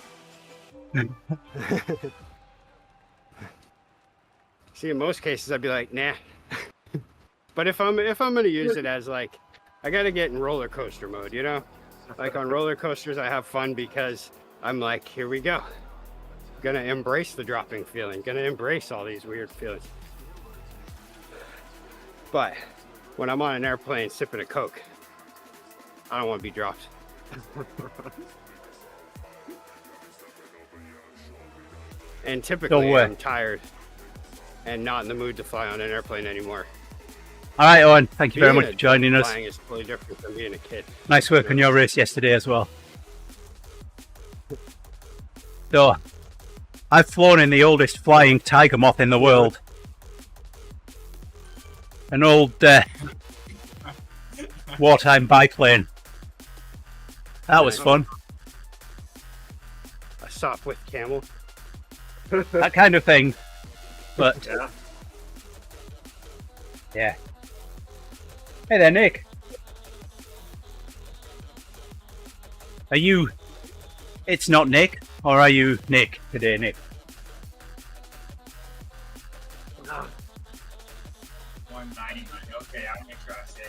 See, in most cases, I'd be like, nah. But if I'm gonna use it as, like, I gotta get in roller coaster mode, you know? Like on roller coasters, I have fun because I'm like, here we go. Gonna embrace the dropping feeling. Gonna embrace all these weird feelings. But when I'm on an airplane sipping a Coke, I don't want to be dropped. And typically I'm tired and not in the mood to fly on an airplane anymore. All right, Owen, thank you very much for joining us. Flying is totally different than being a kid. Nice work on your race yesterday as well. So, I've flown in the oldest flying tiger moth in the world. An old wartime biplane. That was fun. A Sopwith camel. That kind of thing. But yeah. Hey there, Nick. Are you... It's not Nick, or are you Nick today, Nick? 190. Okay, I'll make sure I say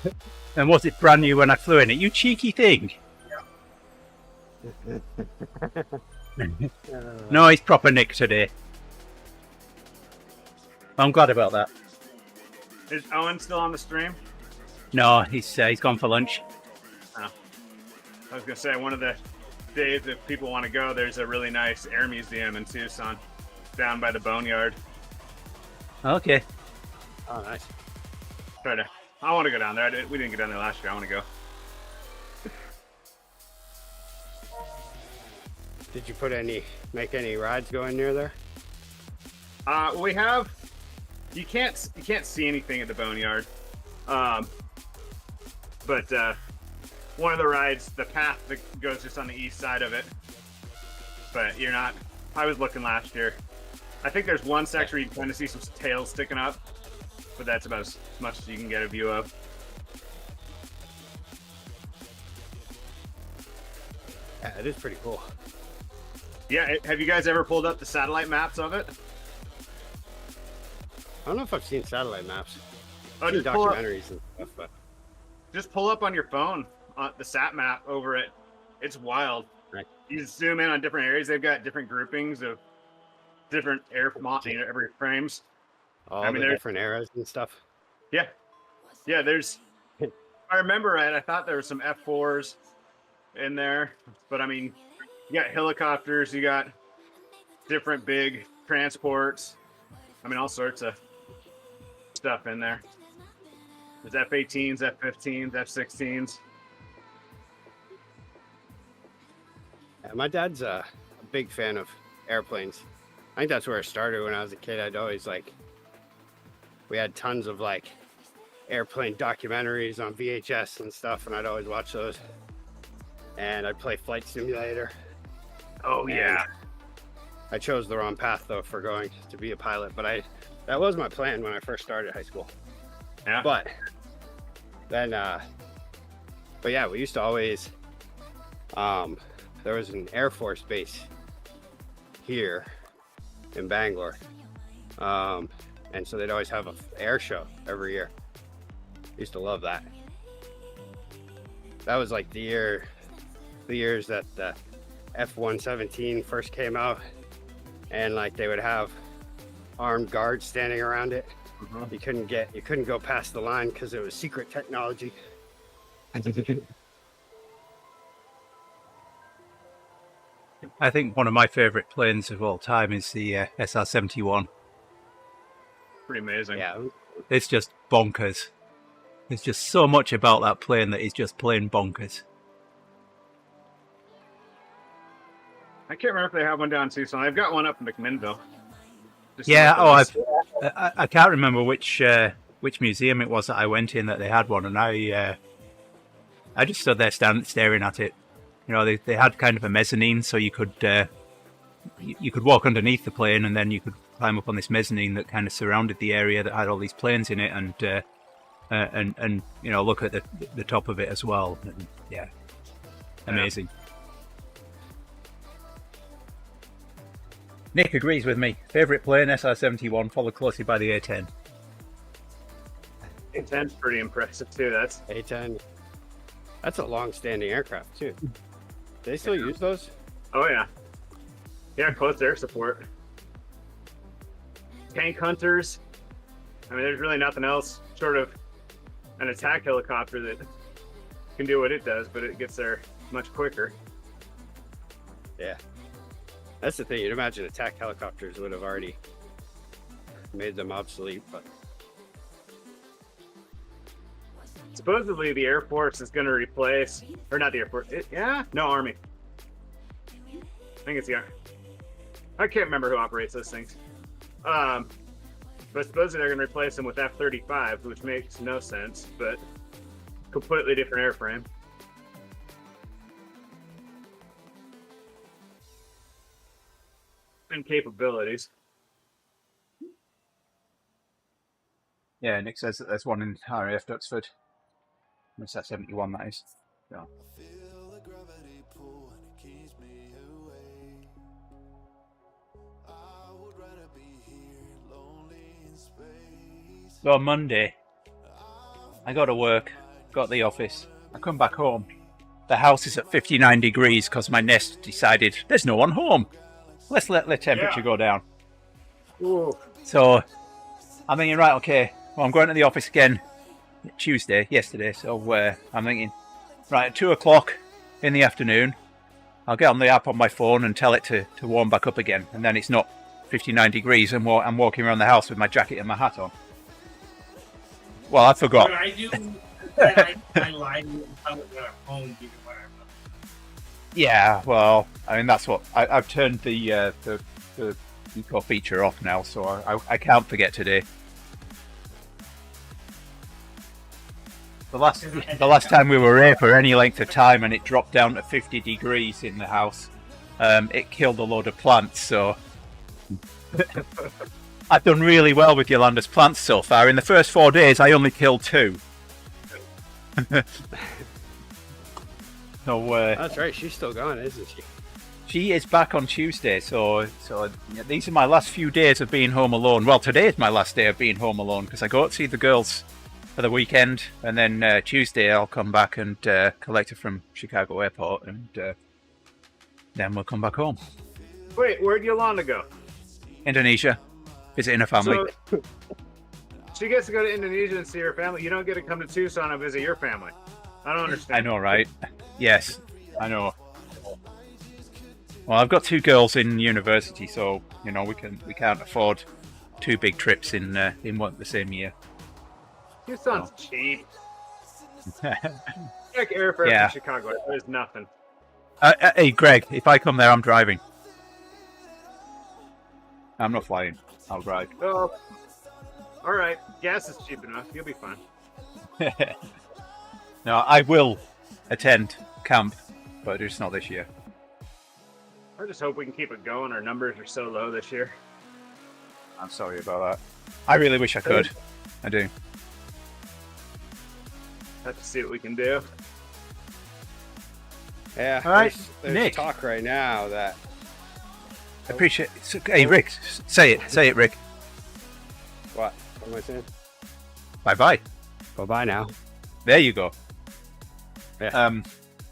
190. And was it brand new when I flew in it? You cheeky thing. Yeah. No, he's proper Nick today. I'm glad about that. Is Owen still on the stream? No, he's gone for lunch. Oh. I was gonna say, one of the days if people want to go, there's a really nice air museum in Tucson, down by the boneyard. Okay. Oh, nice. I want to go down there. We didn't get down there last year. I want to go. Did you make any rides going near there? We have. You can't see anything at the boneyard, but one of the rides, the path that goes just on the east side of it. But you're not. I was looking last year. I think there's one section where you can kind of see some tails sticking up, but that's about as much as you can get a view of. Yeah, it is pretty cool. Yeah, have you guys ever pulled up the satellite maps of it? I don't know if I've seen satellite maps. Oh, I've seen just pull up- documentaries and stuff, but Just pull up on your phone the sat map over it. It's wild. Right. You zoom in on different areas. They've got different groupings of different every frames. all I mean, the there's- different eras and stuff. Yeah. Yeah, there's... If I remember right, I thought there were some F4s in there. But, I mean, you got helicopters. You got different big transports. I mean, all sorts of stuff in there. There's F-18s, F-15s, F-16s. Yeah, my dad's a big fan of airplanes. I think that's where it started when I was a kid. I'd always we had tons of airplane documentaries on VHS and stuff, and I'd always watch those. and I'd play Flight Simulator. Oh yeah. I chose the wrong path though for going to be a pilot, but that was my plan when I first started high school. Yeah. But then, but yeah, we used to always, there was an Air Force base here in Bangalore. And so they'd always have an air show every year. Used to love that. That was like the years that the F-117 first came out, and like they would have armed guards standing around it. You couldn't go past the line because it was secret technology. I think one of my favorite planes of all time is the SR-71. Pretty amazing. Yeah. It's just bonkers. There's just so much about that plane that is just plain bonkers. I can't remember if they have one down in Tucson. I've got one up in McMinnville. Yeah. I can't remember which museum it was that I went in that they had one, and I just stood there staring at it. You know, they had kind of a mezzanine, so you could walk underneath the plane, and then you could climb up on this mezzanine that kind of surrounded the area that had all these planes in it, and you know, look at the top of it as well. And, yeah, amazing. Nick agrees with me. Favorite plane, SR-71, followed closely by the A-10. A-10's pretty impressive too. That's A-10. That's a long-standing aircraft too. Do they still use those? Oh yeah. Yeah, close air support. Tank hunters. I mean, there's really nothing else short of an attack helicopter that can do what it does, but it gets there much quicker. Yeah. That's the thing. You'd imagine attack helicopters would have already made them obsolete, but supposedly the Air Force is going to replace, or not the Air Force, Army. I think it's the Army. I can't remember who operates those things. But supposedly they're going to replace them with F-35, which makes no sense, but completely different airframe. And capabilities. Yeah, Nick says that there's one in RAF Duxford. It's that 71, that is. Yeah. So on Monday, I go to work, got to the office, I come back home. The house is at 59 degrees because my Nest decided there's no one home. Let's let the temperature go down. Ooh. So I'm thinking, right, okay, well, I'm going to the office again yesterday. So I'm thinking, right, at 2 o'clock in the afternoon, I'll get on the app on my phone and tell it to warm back up again. And then it's not 59 degrees and I'm walking around the house with my jacket and my hat on. Well, I forgot. What I do, I lie to you and tell it that I'm home even when I'm not. Yeah, well, I mean, that's what I've turned the eco feature off now, so I can't forget today. The last time we were here for any length of time and it dropped down to 50 degrees in the house, it killed a load of plants, so I've done really well with Yolanda's plants so far. In the first 4 days, I only killed 2. So, that's right, she's still gone, isn't she? She is back on Tuesday, so these are my last few days of being home alone. Well, today is my last day of being home alone because I go to see the girls for the weekend, and then Tuesday I'll come back and collect her from Chicago Airport, and then we'll come back home. Wait, where'd Yolanda go? Indonesia, visiting her family. So, she gets to go to Indonesia and see her family. You don't get to come to Tucson and visit your family. I don't understand. I know, right? Yes, I know. Well, I've got 2 girls in university, so you know we can't afford 2 big trips in the same year. Tucson's cheap. Like airfare from Chicago, there's nothing. Hey, Greg, if I come there, I'm driving. I'm not flying. I'll drive. Oh, all right. Gas is cheap enough. You'll be fine. No, I will attend camp but just not this year. I just hope we can keep it going. Our numbers are so low this year. I'm sorry about that. I really wish I could. I do. Have to see what we can do. Yeah. All right, there's Nick. talk right now that Appreciate it. Hey, Rick, say it. Say it, Rick. what am I saying? Bye-bye. Bye now. There you go. Yeah.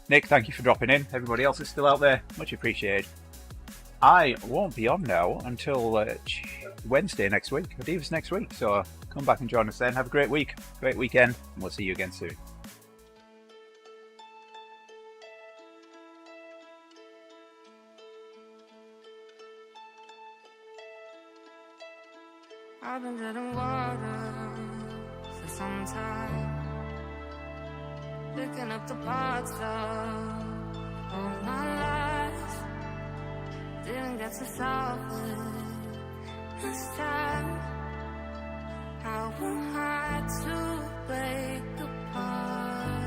Nick, thank you for dropping in. Everybody else is still out there. Much appreciated. I won't be on now until Wednesday next week. ODivaZ next week. So come back and join us then. Have a great week. Great weekend. And we'll see you again soon. I've been treading water for some time, picking up the parts of all my life. Didn't get to solve it this time. How am I to break apart?